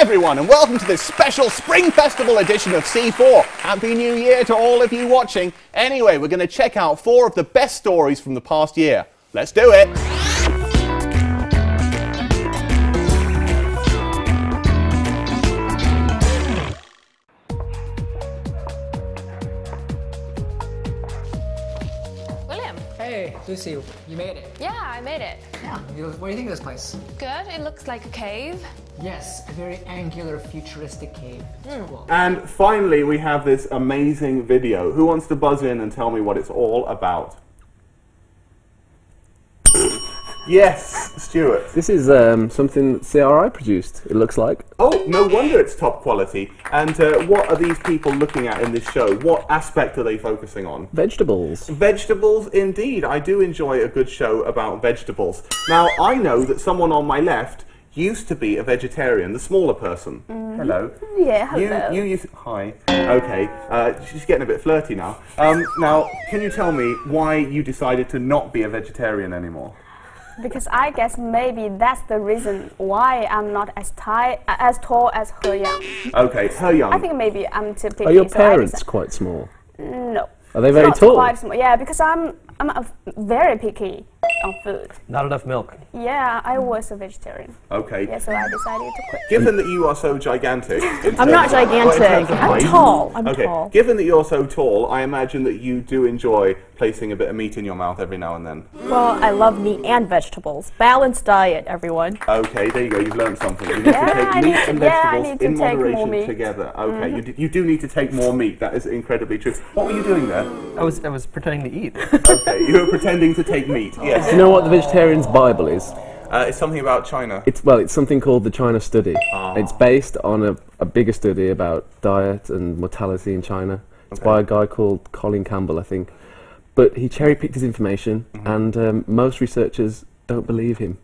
everyone, and welcome to this special Spring Festival edition of C4. Happy New Year to all of you watching. Anyway, we're going to check out 4 of the best stories from the past year. Let's do it. Hey, Lucy, you made it. Yeah, I made it. Yeah. What do you think of this place? Good. It looks like a cave. Yes, a very angular, futuristic cave. Cool. And finally, we have this amazing video. Who wants to buzz in and tell me what it's all about? Yes, Stuart. This is something that CRI produced, it looks like. Oh, no wonder it's top quality. And what are these people looking at in this show? What aspect are they focusing on? Vegetables. Vegetables, indeed. I do enjoy a good show about vegetables. Now, I know that someone on my left used to be a vegetarian, the smaller person. Hello. Yeah, hello. You used hi. Okay. She's getting a bit flirty now. Now, can you tell me why you decided to not be a vegetarian anymore? Because I guess maybe that's the reason why I'm not as tall as He Yang. Okay, He Yang. I think maybe I'm too picky. Are your parents quite small? No. Are they very tall? Quite small. Yeah, because I'm very picky on food. Not enough milk. Yeah, I was a vegetarian. Okay. Yeah, so I decided to quit. Given that you are so gigantic... I'm not gigantic. I'm tall. I'm tall. Given that you're so tall, I imagine that you do enjoy placing a bit of meat in your mouth every now and then. Well, I love meat and vegetables. Balanced diet, everyone. Okay, there you go. You've learned something. You need to take meat and vegetables in moderation together. Okay, you do need to take more meat. That is incredibly true. What were you doing there? I was pretending to eat. Okay, you were pretending to take meat. Yes. Do you know what the Vegetarian's Bible is? It's something about China. It's something called the China Study. It's based on a bigger study about diet and mortality in China. It's by a guy called Colin Campbell, I think. But he cherry-picked his information, and most researchers don't believe him.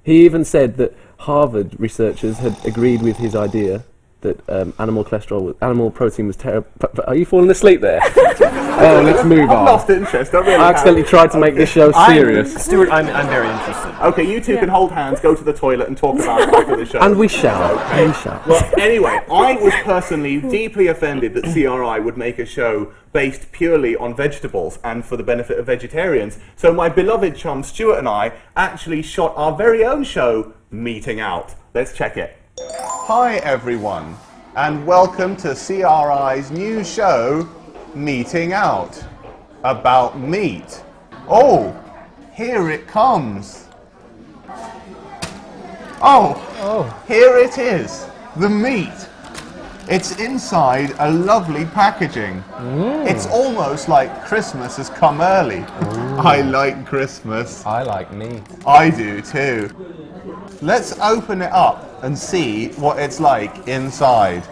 He even said that Harvard researchers had agreed with his idea that animal protein was terrible. Are you falling asleep there? Oh, let's move on. I've lost interest. I accidentally tried to make this show serious. Stuart, I'm very interested. Okay, you two can hold hands, go to the toilet, and talk about it after the show. And we shall. Okay. We shall. Well, anyway, I was personally deeply offended that CRI would make a show based purely on vegetables and for the benefit of vegetarians. So my beloved chum Stuart and I actually shot our very own show, Meeting Out. Let's check it. Hi everyone, and welcome to CRI's new show, Meeting Out, about meat. Oh, here it comes. Oh, here it is, the meat. It's inside a lovely packaging. It's almost like Christmas has come early. I like Christmas. I like meat. I do too. Let's open it up and see what it's like inside.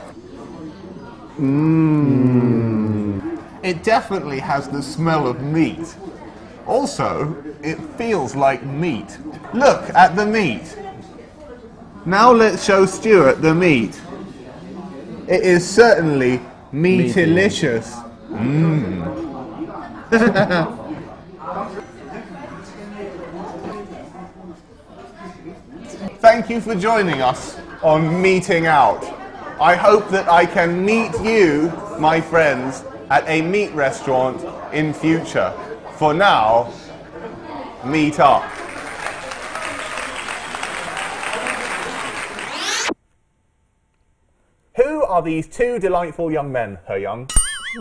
It definitely has the smell of meat. Also, it feels like meat. Look at the meat. Now let's show Stuart the meat. It is certainly meatilicious. Thank you for joining us on Meeting Out. I hope that I can meet you, my friends, at a meat restaurant in future. For now, meet up. Who are these 2 delightful young men, He Yang?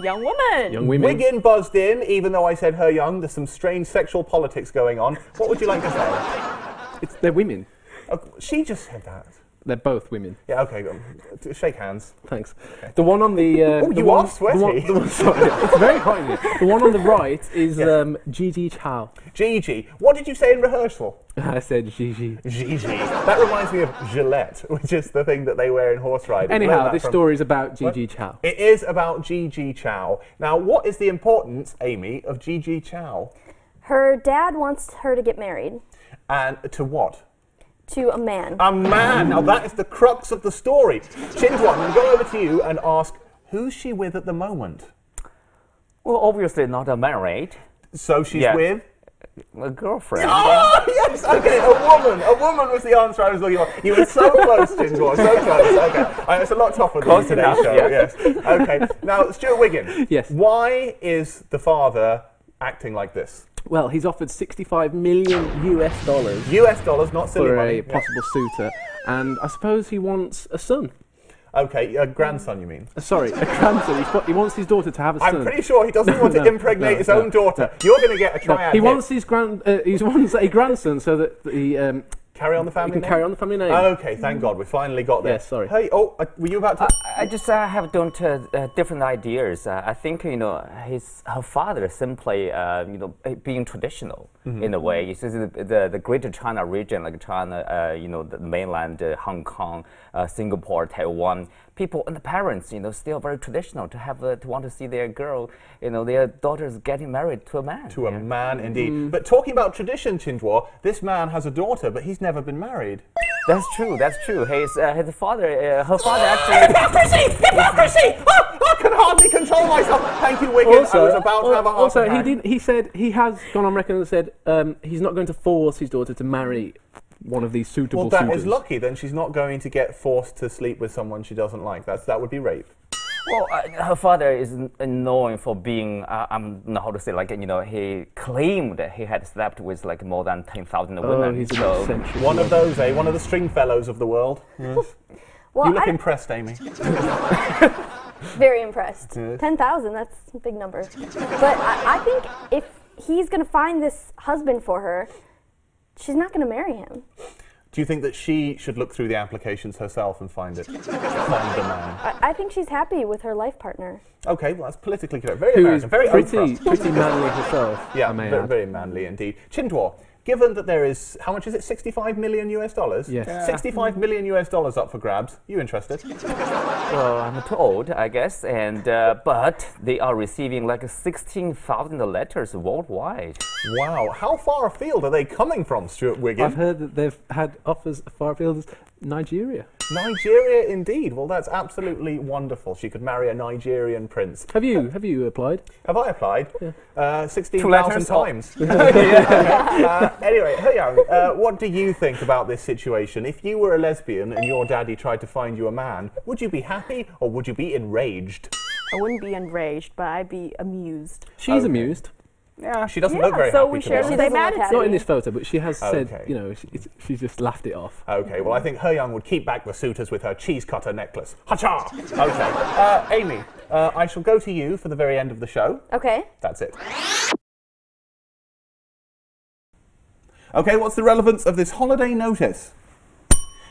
Young woman. Young women. Wiggin buzzed in, even though I said He Yang. There's some strange sexual politics going on. What would you like to say? They're women. She just said that. They're both women. Yeah, okay, shake hands. Thanks. Okay. The one on the... oh, you are sweaty. Sorry, it's very hot in here. The one on the right is Gigi Chow. Gigi. What did you say in rehearsal? I said Gigi. Gigi. That reminds me of Gillette, which is the thing that they wear in horse riding. Anyhow, this story is about Gigi Chow. It is about Gigi Chow. Now, what is the importance, Amy, of Gigi Chow? Her dad wants her to get married. And to what? To a man. A man! Now that is the crux of the story. Chintuan, I'm going to go over to you and ask, who's she with at the moment? Well, obviously not married. So she's with? A girlfriend. Oh, yes, okay, a woman was the answer I was looking for. You were so close, Jinhua, so close. Okay, it's a lot tougher than today's enough, show, yes. yes. Okay, now, Stuart Wiggin. Yes. Why is the father acting like this? Well, he's offered $65 million US US dollars, not silly for money. a possible suitor, and I suppose he wants a son. Okay, a grandson, you mean? Sorry, a grandson. He wants his daughter to have a son. I'm pretty sure he doesn't want to impregnate his own daughter. You're going to get a triad. He wants his he wants a grandson so that he carry on the family can name? carry on the family name. Okay, thank God, we finally got there. Yes, sorry. Hey, were you about to? I just have different ideas. I think her father simply being traditional in a way. It's just the Greater China region, like China, the mainland, Hong Kong, Singapore, Taiwan. People and the parents, still very traditional to have to want to see their girl, their daughters getting married to a man. To a man, indeed. But talking about tradition, Jinhua, this man has a daughter, but he's never been married. That's true. That's true. His father, her father actually. Hypocrisy! Hypocrisy! I can hardly control myself. Thank you, Wiggin. I was about to have a heart attack. He said he has gone on record and said he's not going to force his daughter to marry one of these suitable Well, that suitors. is lucky. Then she's not going to get forced to sleep with someone she doesn't like. That would be rape. Well, her father is known for being, I don't know how to say, he claimed that he had slept with more than 10,000 women. He's an eccentric. One of those, eh? One of the string fellows of the world. Yes. Well, You look impressed, Amy. very impressed. Yes. 10,000, that's a big number. But I think if he's going to find this husband for her, she's not going to marry him. Do you think that she should look through the applications herself and find it? Find the man? I think she's happy with her life partner. Okay, well, that's politically correct. Very Who American, is very pretty manly herself. Yeah, I may very, add. very manly indeed. Chintuo, given that there is, how much is it, 65 million US dollars? Yes. Yeah. 65 million US dollars up for grabs. You interested? Well, I'm too old, I guess, and but they are receiving 16,000 letters worldwide. Wow, how far afield are they coming from, Stuart Wiggin? I've heard that they've had offers as far afield as Nigeria. Nigeria, indeed. Well, that's absolutely wonderful. She could marry a Nigerian prince. Have you applied? Have I applied? Yeah. 16,000 times. Anyway, He-Yang, what do you think about this situation? If you were a lesbian and your daddy tried to find you a man, would you be happy or would you be enraged? I wouldn't be enraged, but I'd be amused. She's amused. Yeah. She doesn't look very so happy, we to be share honest. the same attitude. Not in this photo, but she has said, Okay. she's just laughed it off. Okay, well, I think He-Yang would keep back the suitors with her cheese cutter necklace. Ha-cha! Okay. Amy, I shall go to you for the very end of the show. Okay. That's it. Okay, what's the relevance of this holiday notice?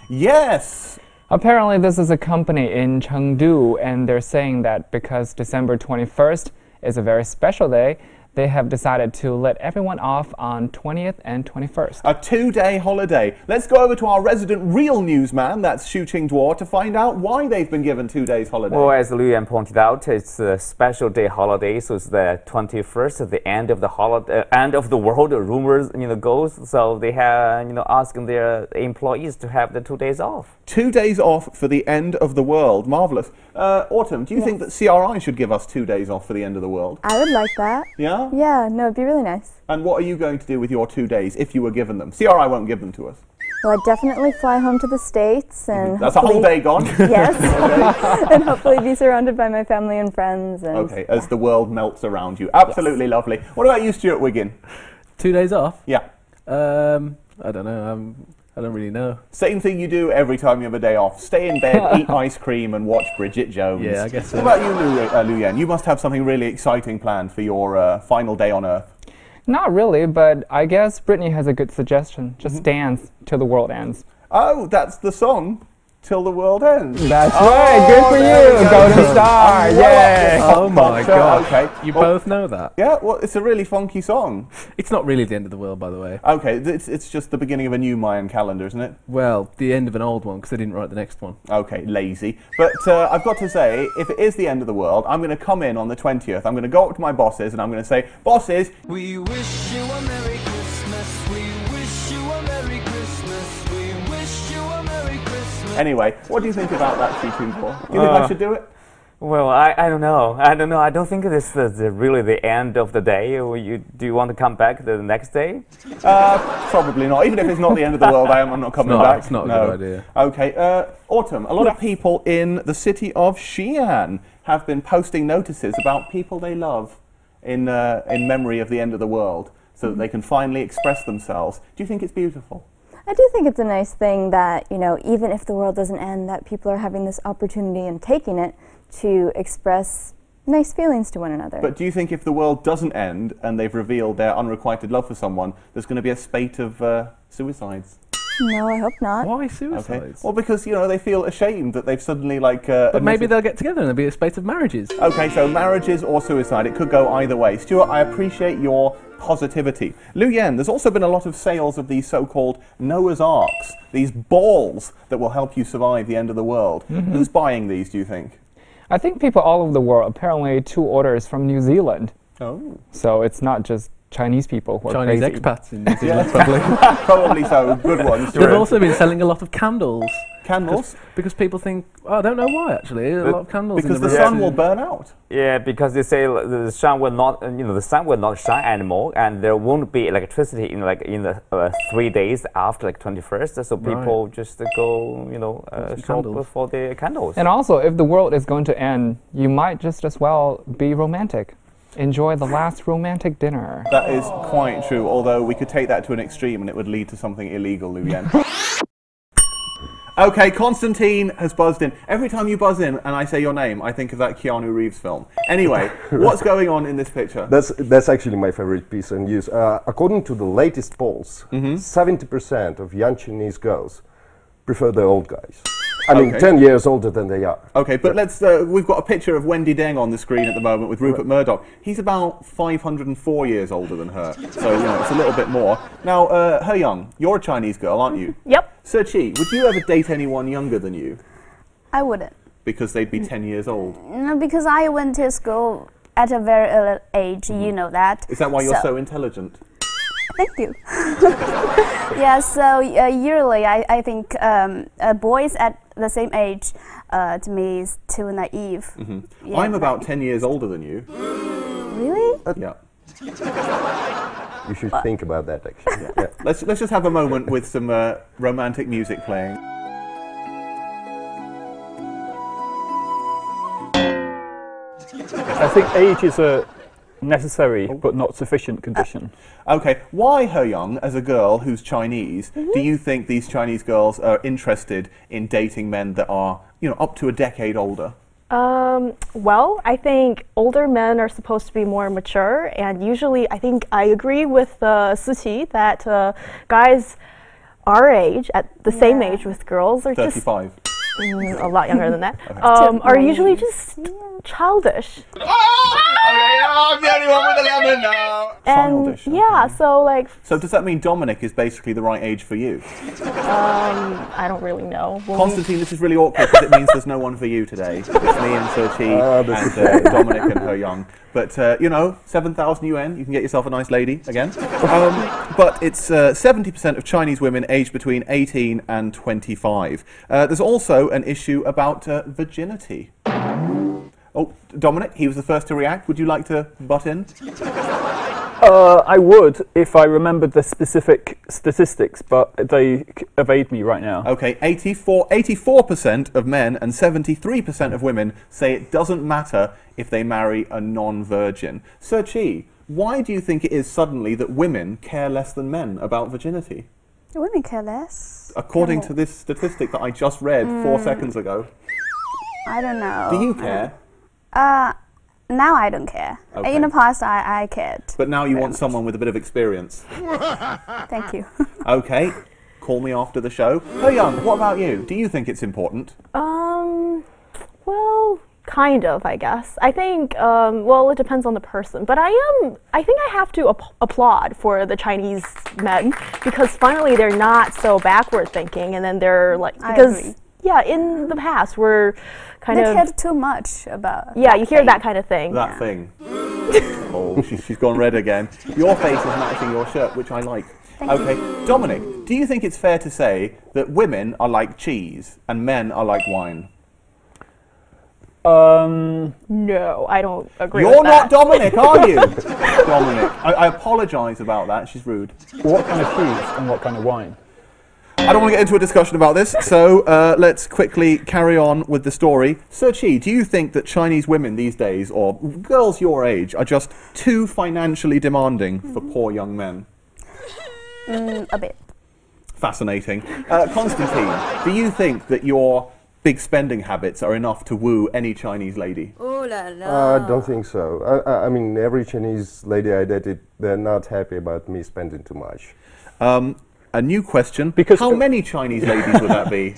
Yes! Apparently, this is a company in Chengdu, and they're saying that because December 21st is a very special day, they have decided to let everyone off on 20th and 21st. A 2-day holiday. Let's go over to our resident real newsman, that's Xu Qingduo, to find out why they've been given 2 days holiday. Well, as Liu Yan pointed out, it's a special day holiday, so it's the 21st, the end of the holiday, end of the world. Rumors, goes. So they have, asking their employees to have the 2 days off. 2 days off for the end of the world. Marvelous. Autumn, do you think that CRI should give us 2 days off for the end of the world? I would like that. Yeah? Yeah, no, it'd be really nice. And what are you going to do with your 2 days if you were given them? CRI won't give them to us. Well, I'd definitely fly home to the States and That's a whole day gone? Yes. Okay. And hopefully be surrounded by my family and friends. And Okay, as the world melts around you. Absolutely lovely. What about you, Stuart Wiggin? 2 days off? Yeah. I don't know. I don't really know. Same thing you do every time you have a day off. Stay in bed, eat ice cream, and watch Bridget Jones. Yeah, I guess so. What about you, Liu Yan? You must have something really exciting planned for your final day on Earth. Not really, but I guess Brittany has a good suggestion. Just dance till the world ends. Oh, that's the song. Till the world ends. That's right. Good for you. Golden Star. Yay. Oh my God. Okay. You both know that? Yeah, well, it's a really funky song. It's not really the end of the world, by the way. Okay, it's just the beginning of a new Mayan calendar, isn't it? Well, the end of an old one, because they didn't write the next one. Okay, lazy. But I've got to say, if it is the end of the world, I'm going to come in on the 20th. I'm going to go up to my bosses and I'm going to say, bosses, we wish you a Merry Christmas. We wish you a Merry Christmas. We wish you a Merry Christmas. Anyway, what do you think about that, Xu Qingduo? Do you think I should do it? Well, I don't know. I don't know. I don't think this is really the end of the day. Do you want to come back the next day? Probably not. Even if it's not the end of the world, I'm not coming back. It's not a good idea. Okay, Autumn, a lot of people in the city of Xi'an have been posting notices about people they love in memory of the end of the world, so that they can finally express themselves. Do you think it's beautiful? I do think it's a nice thing that, you know, even if the world doesn't end, that people are having this opportunity and taking it to express nice feelings to one another. But do you think if the world doesn't end and they've revealed their unrequited love for someone, there's going to be a spate of suicides? No, I hope not. Why suicides? Okay. Well, because, you know, they feel ashamed that they've suddenly, like... but maybe they'll get together and there'll be a spate of marriages. Okay, so marriages or suicide, it could go either way. Stuart, I appreciate your positivity. Lu Yen, there's also been a lot of sales of these so-called Noah's Arks, these balls that will help you survive the end of the world. Who's buying these, do you think? I think people all over the world, apparently 2 orders from New Zealand. Oh. So it's not just Chinese people who are Chinese crazy. expats in New Zealand, probably. Probably so, good ones. They've also been selling a lot of candles. Candles? Because people think, I don't know why actually, a lot of candles. Because the sun will burn out. Yeah, because they say the sun will not, the sun will not shine anymore, and there won't be electricity in the 3 days after 21st. So people just go, shop for the candles. And also, if the world is going to end, you might just as well be romantic. Enjoy the last romantic dinner. That is quite true, although we could take that to an extreme and it would lead to something illegal, Lu Yen. Okay, Constantine has buzzed in. Every time you buzz in and I say your name, I think of that Keanu Reeves film. Anyway, what's going on in this picture? That's actually my favorite piece of news. According to the latest polls, 70% of young Chinese girls prefer the old guys. I mean, 10 years older than they are. Okay, but let's, we've got a picture of Wendy Deng on the screen at the moment with Rupert Murdoch. He's about 504 years older than her, so, you know, it's a little bit more. Now, He Young, you're a Chinese girl, aren't you? Yep. C4e, would you ever date anyone younger than you? I wouldn't. Because they'd be 10 years old? No, because I went to school at a very early age, you know that. Is that why you're so intelligent? Thank you. Yeah, so yearly, I think boys at the same age, to me, is too naive. Yeah, I'm about 10 years older than you. Really? Yeah. You should think about that, actually. Yeah. Let's just have a moment with some romantic music playing. I think age is a necessary but not sufficient condition. Okay, why, He Young, as a girl who's Chinese, do you think these Chinese girls are interested in dating men that are, you know, up to a decade older? Well, I think older men are supposed to be more mature, and usually I think I agree with C4e that guys our age, at the same age with girls, are 35. just a lot younger than that, are usually just childish. I'm the only one with a lemon now! And yeah, so like... So does that mean Dominic is basically the right age for you? I don't really know. Constantine, this is really awkward because it means there's no one for you today. It's me and C4e and Dominic and He Young. But, you know, 7,000 yuan, you can get yourself a nice lady again. But it's 70% of Chinese women aged between 18 and 25. There's also an issue about virginity. Oh, Dominic, he was the first to react. Would you like to butt in? I would if I remembered the specific statistics, but they evade me right now. Okay, 84% of men and 73% of women say it doesn't matter if they marry a non-virgin. C4e, why do you think it is suddenly that women care less than men about virginity? Women care less. According to this statistic that I just read 4 seconds ago. I don't know. Do you care? Now I don't care. Okay. In the past, I cared. But now you want someone with a bit of experience. Thank you. Okay, call me after the show. He Young, what about you? Do you think it's important? Well, kind of, I guess. I think, well, it depends on the person. But I think I have to applaud for the Chinese men, because finally they're not so backward thinking, and then they're like, because, yeah, in the past we're kind of... They cared too much about... Yeah, you hear that kind of thing. That thing. Oh, she's gone red again. Your face is matching your shirt, which I like. Okay, Dominic, do you think it's fair to say that women are like cheese and men are like wine? No, I don't agree You're with that. not Dominic, are you? Dominic, I apologise about that. She's rude. What kind of cheese and what kind of wine? I don't want to get into a discussion about this, so let's quickly carry on with the story. C4e, do you think that Chinese women these days, or girls your age, are just too financially demanding for poor young men? A bit. Fascinating. Constantine, do you think that your big spending habits are enough to woo any Chinese lady? Ooh la la. I don't think so. I mean, every Chinese lady I dated, they're not happy about me spending too much. A new question. Because how many Chinese ladies would that be?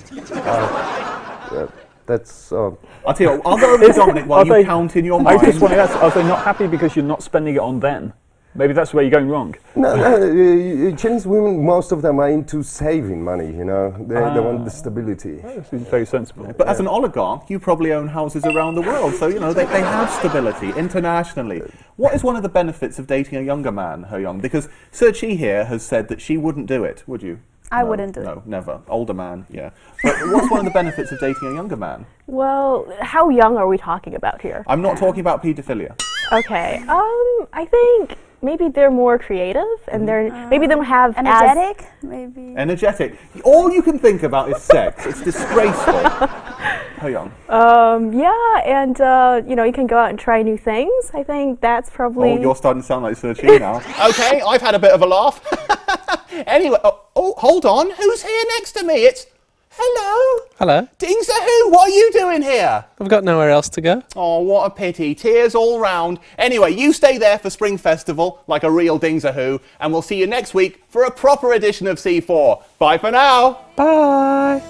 That's. I'll tell you what, I'll go over to Dominic while you count in your mind. I just want to ask, are they not happy because you're not spending it on them? Maybe that's where you're going wrong. No, Chinese women, most of them are into saving money, you know. They want the stability. That seems very sensible. But as an oligarch, you probably own houses around the world, so, you know, they have stability internationally. What is one of the benefits of dating a younger man, He-Young? Because C4e here has said that she wouldn't do it, would you? I wouldn't do it. No, never. Older man, yeah. But what's one of the benefits of dating a younger man? Well, how young are we talking about here? I'm not talking about paedophilia. Okay. I think maybe they're more creative, and maybe they don't have energetic. Maybe energetic. All you can think about is sex. It's disgraceful. He-Young. Yeah, and you know, you can go out and try new things. I think that's probably. Oh, you're starting to sound like C4e now. Okay, I've had a bit of a laugh. Anyway, oh, hold on. Who's here next to me? It's. Hello. Hello. Dingsa Who, what are you doing here? I've got nowhere else to go. Oh, what a pity. Tears all round. Anyway, you stay there for Spring Festival, like a real Dingsa Who, and we'll see you next week for a proper edition of C4. Bye for now. Bye.